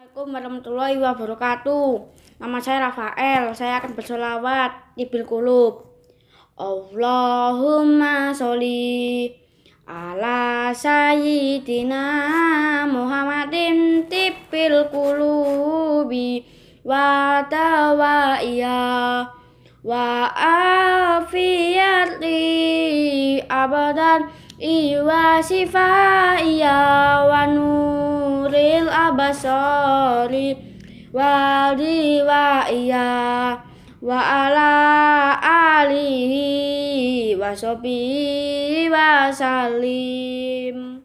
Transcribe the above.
Assalamualaikum warahmatullahi wabarakatuh. Nama saya Rafael. Saya akan bersolawat di bil qulub. Allahumma sholli ala sayyidina Muhammadin tibbil qulubi wa tawaiya wa afiyati abadan iwa sifaiya wa nuril abasari wa riwaiya wa ala alihi wa sahbihi wa salim.